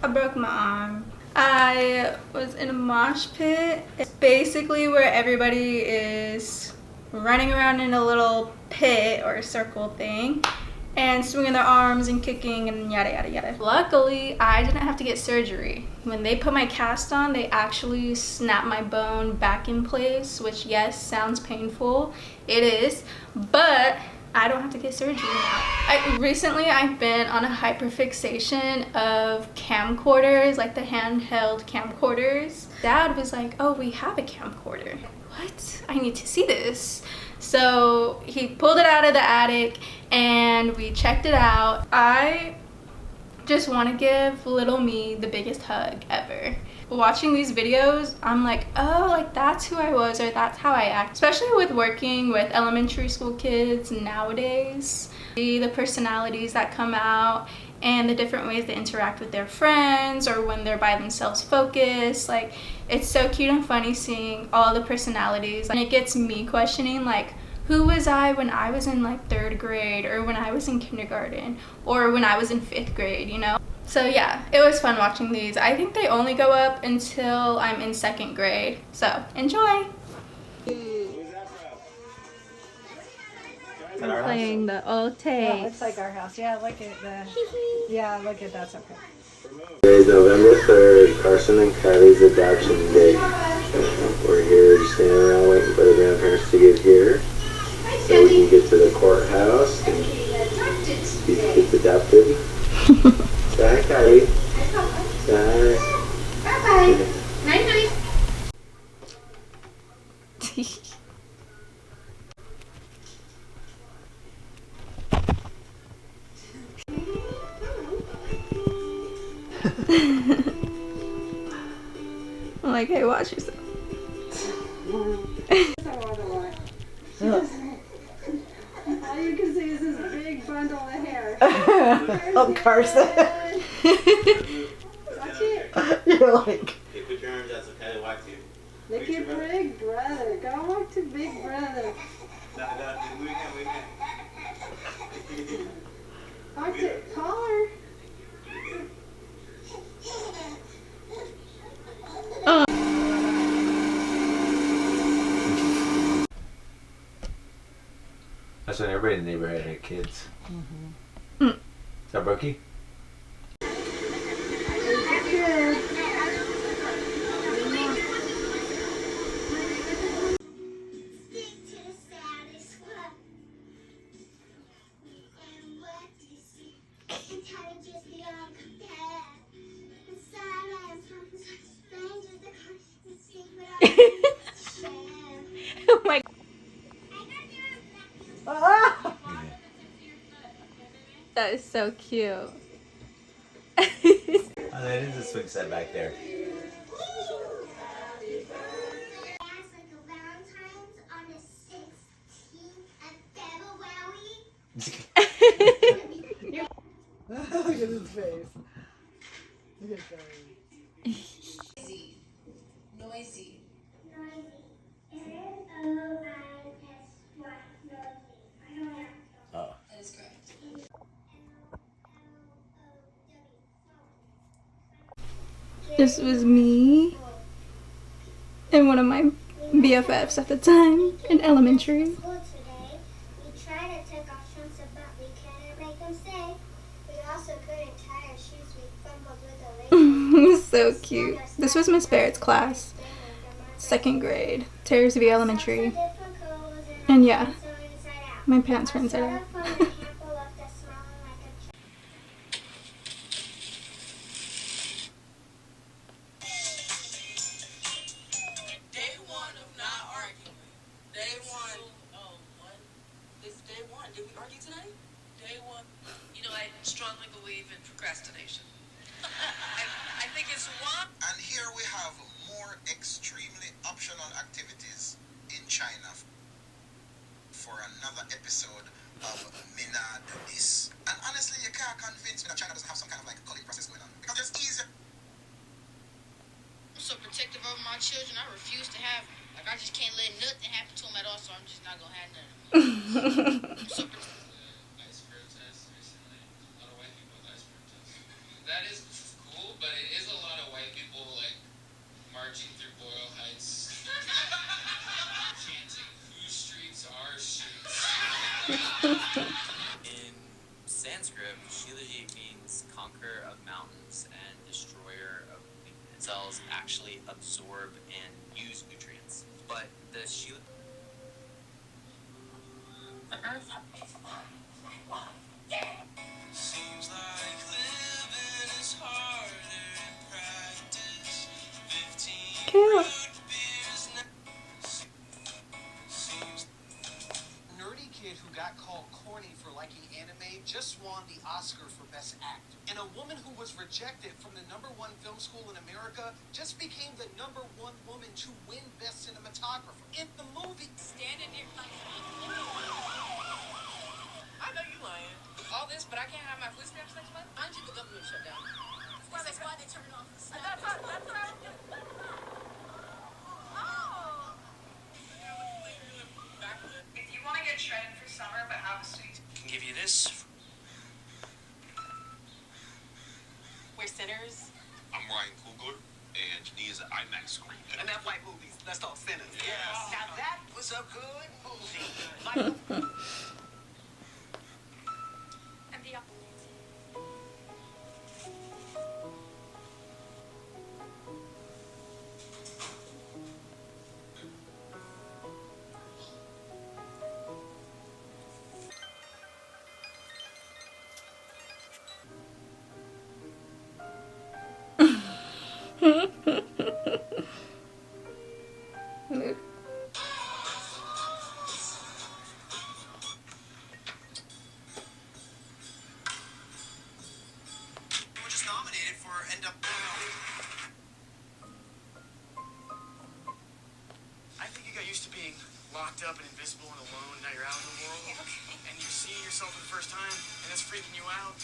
I broke my arm. I was in a mosh pit. It's basically where everybody is running around in a little pit or circle thing and swinging their arms and kicking and yada yada yada. Luckily, I didn't have to get surgery. When they put my cast on, they actually snapped my bone back in place, which yes, sounds painful. It is, but I don't have to get surgery now. Recently I've been on a hyperfixation of camcorders, like the handheld camcorders. Dad was like, oh, we have a camcorder. What? I need to see this. So he pulled it out of the attic and we checked it out. I just want to give little me the biggest hug ever. Watching these videos, I'm like, oh, like that's who I was, or that's how I act. Especially with working with elementary school kids nowadays. See the personalities that come out and the different ways they interact with their friends or when they're by themselves focused. Like, it's so cute and funny seeing all the personalities. And it gets me questioning, like, who was I when I was in like 3rd grade, or when I was in kindergarten, or when I was in 5th grade, you know? So yeah, it was fun watching these. I think they only go up until I'm in 2nd grade. So enjoy! We're playing the old tape. Yeah, it's like our house. Yeah, look at the. Yeah, look at that's okay. Today is November 3rd, Carson and Kylie's adoption day. We're here just standing around waiting for the grandparents to get here so we can get to the courthouse and these kids adopted. Say hi, Kylie. Say hi. Bye-bye. Night-night. I'm like, hey, watch yourself. All you can see is this big bundle of hair. Oh, Carson. Watch it. You're like. Hey, put your arms out so Kylie walks you. Look at big brother. Go walk to big brother. No, we can. Walk to collar. That's when everybody in the neighborhood had kids. Mm. Is that Brookie? Oh my. That is so cute. Oh, that is a swing set back there. Look at his face. Look at that. Noisy. Oh. That is correct. This was me and one of my BFFs at the time in elementary. We tried to take our shoes, but we couldn't make them stay. We also couldn't tie our shoes. We fumbled with a lace. So cute. This was Miss Barrett's class, 2nd grade, Terrace View Elementary. And yeah, my pants were inside out. Strongly believe in procrastination. I think it's one. And here we have more extremely optional activities in China for another episode of Minad This. And honestly, you can't convince me that China doesn't have some kind of like culling process going on. Because there's easier. I'm so protective of my children. I refuse to have, like, I just can't let nothing happen to them at all, so I'm just not going to have none of them. I'm so protective. That is cool, but nutrients and destroyer of cells actually absorb and use nutrients. But the Sheila the earth seems like living is harder in practice. 15 Cute. beers seems nerdy kid who got called corny for liking anime just won the Oscar for Best Actor. And a woman who was rejected from the #1 film school in America just became the #1 woman to win Best Cinematographer in the movie. Standing there like, I know you lying. All this, but I can't have my footsteps next month? Until the government shut down. That's why they turned off the stuff. That's what I was doing. Oh! If you want to get shredded for summer but have a sweet, I can give you this. We're sinners. I'm Ryan Coogler, and he is an IMAX screen. And that's white movies. Let's talk sinners. Yes. Now that was a good movie. And the We're just nominated for end up. I think you got used to being locked up and invisible and alone. Now you're out in the world, and you're seeing yourself for the first time, and that's freaking you out.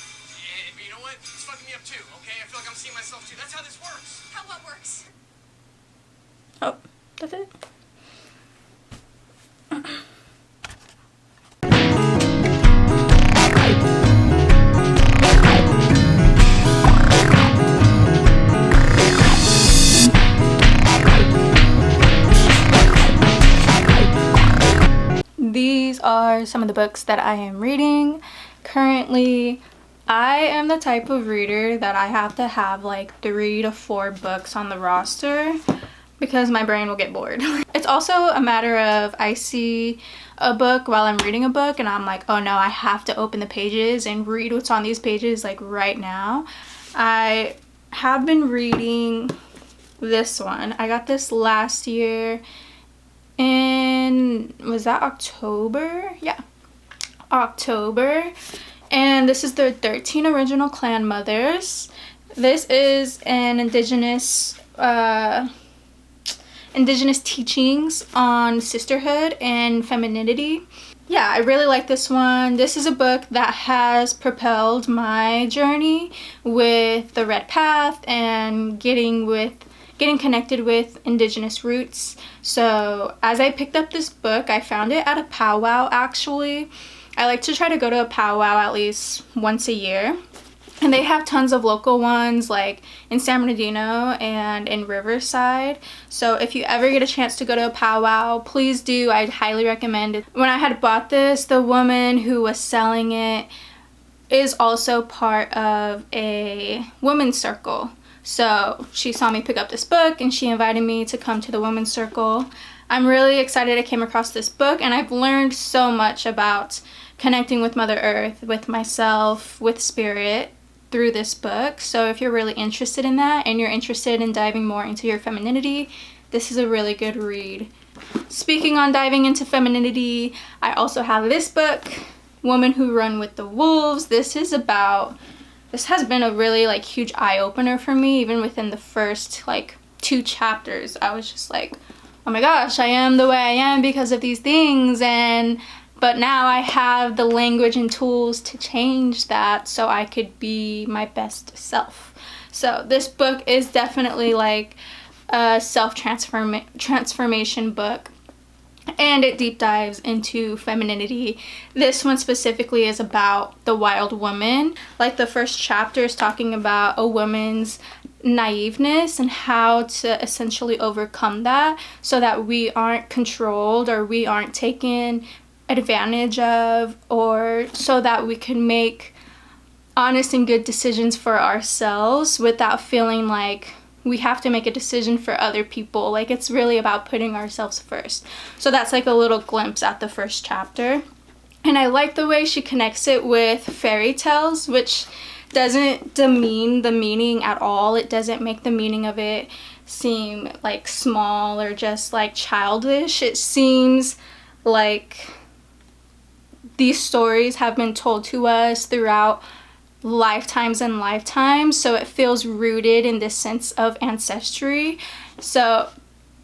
But you know what? It's fucking me up too. Okay, I feel like I'm seeing myself too. That's how this works. how what works? Oh, that's it. These are some of the books that I am reading currently. I am the type of reader that I have to have like 3 to 4 books on the roster because my brain will get bored. It's also a matter of I see a book while I'm reading a book and I'm like, oh no, I have to open the pages and read what's on these pages like right now. I have been reading this one. I got this last year in, was that October? Yeah, October. And this is the 13 Original Clan Mothers. This is an indigenous teachings on sisterhood and femininity. Yeah, I really like this one. This is a book that has propelled my journey with the Red Path and getting connected with indigenous roots. So as I picked up this book, I found it at a powwow actually. I like to try to go to a powwow at least once a year. And they have tons of local ones like in San Bernardino and in Riverside. So if you ever get a chance to go to a powwow, please do. I'd highly recommend it. When I had bought this, the woman who was selling it is also part of a women's circle. So she saw me pick up this book and she invited me to come to the women's circle. I'm really excited I came across this book, and I've learned so much about connecting with Mother Earth, with myself, with spirit through this book. So if you're really interested in that and you're interested in diving more into your femininity, this is a really good read. Speaking on diving into femininity, I also have this book, Women Who Run with the Wolves. This has been a really like huge eye-opener for me. Even within the first like 2 chapters, I was just like, oh my gosh, I am the way I am because of these things. But now I have the language and tools to change that so I could be my best self. So this book is definitely like a self-transformation book, and it deep dives into femininity. This one specifically is about the wild woman. Like the first chapter is talking about a woman's naiveness and how to essentially overcome that so that we aren't controlled or we aren't taken advantage of, or so that we can make honest and good decisions for ourselves without feeling like we have to make a decision for other people. Like, it's really about putting ourselves first. So that's like a little glimpse at the first chapter. And I like the way she connects it with fairy tales, which doesn't demean the meaning at all. It doesn't make the meaning of it seem like small or just like childish. It seems like these stories have been told to us throughout lifetimes and lifetimes, so it feels rooted in this sense of ancestry. So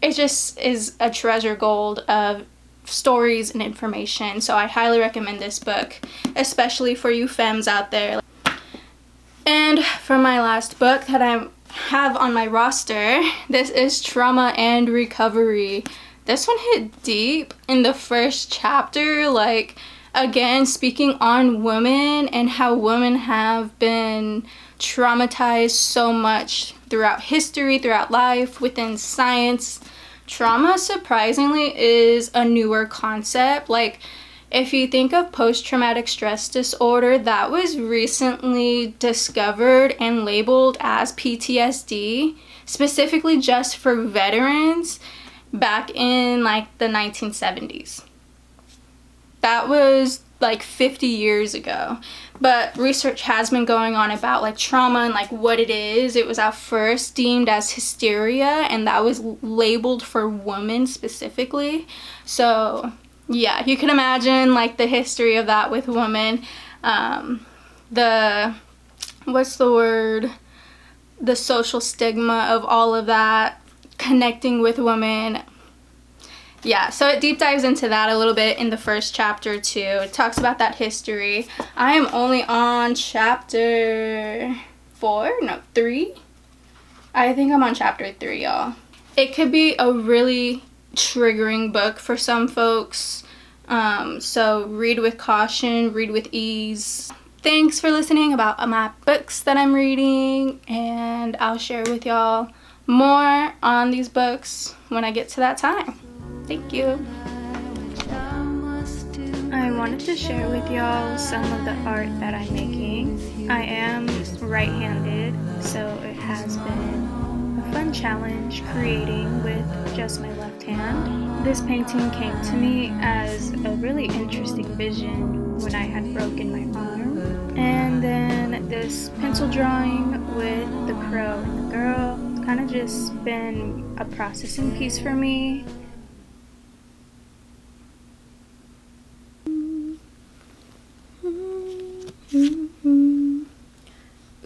it just is a treasure gold of stories and information. So I highly recommend this book, especially for you femmes out there. And for my last book that I have on my roster, this is Trauma and Recovery. This one hit deep in the first chapter, like, again, speaking on women and how women have been traumatized so much throughout history, throughout life, within science. Trauma, surprisingly, is a newer concept. Like, if you think of post-traumatic stress disorder, that was recently discovered and labeled as PTSD, specifically just for veterans back in like the 1970s. That was like 50 years ago. But research has been going on about like trauma and like what it is. It was at first deemed as hysteria, and that was labeled for women specifically. So yeah, you can imagine like the history of that with women. The social stigma of all of that, connecting with women. Yeah, so it deep dives into that a little bit in the first chapter too. It talks about that history. I am only on chapter 3. I think I'm on chapter 3, y'all. It could be a really triggering book for some folks. So read with caution, read with ease. Thanks for listening about my books that I'm reading, and I'll share with y'all more on these books when I get to that time. Thank you. I wanted to share with y'all some of the art that I'm making. I am right-handed, so it has been a fun challenge creating with just my left hand. This painting came to me as a really interesting vision when I had broken my arm. And then this pencil drawing with the crow and the girl, it's kind of just been a processing piece for me.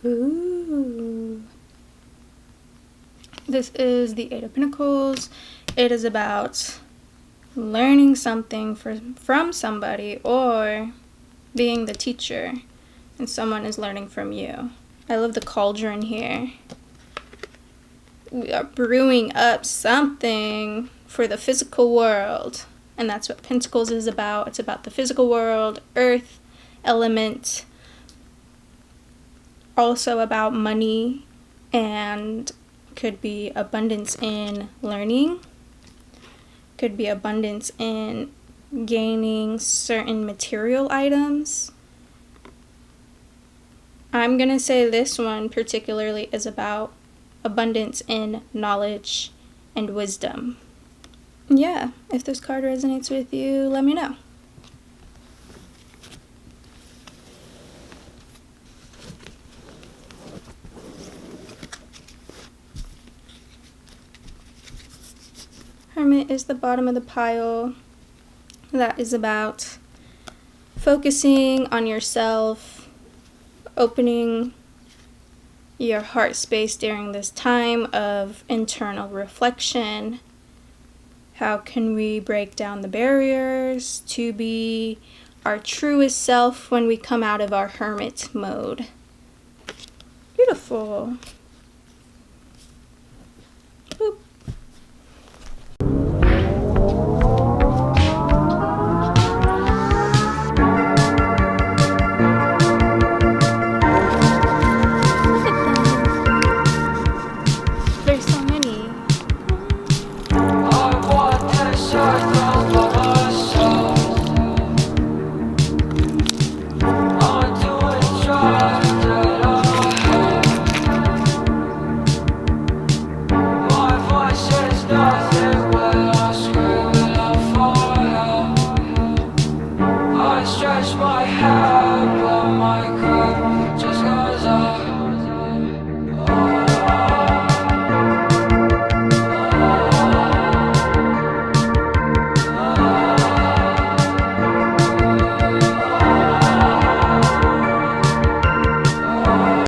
Ooh. This is the Eight of Pentacles. It is about learning something from somebody, or being the teacher and someone is learning from you. I love the cauldron here. We are brewing up something for the physical world, and that's what Pentacles is about. It's about the physical world, earth, element, also about money, and could be abundance in learning, could be abundance in gaining certain material items. I'm gonna say this one particularly is about abundance in knowledge and wisdom. Yeah, if this card resonates with you, let me know. Hermit is the bottom of the pile. That is about focusing on yourself, opening your heart space during this time of internal reflection. How can we break down the barriers to be our truest self when we come out of our hermit mode? Beautiful.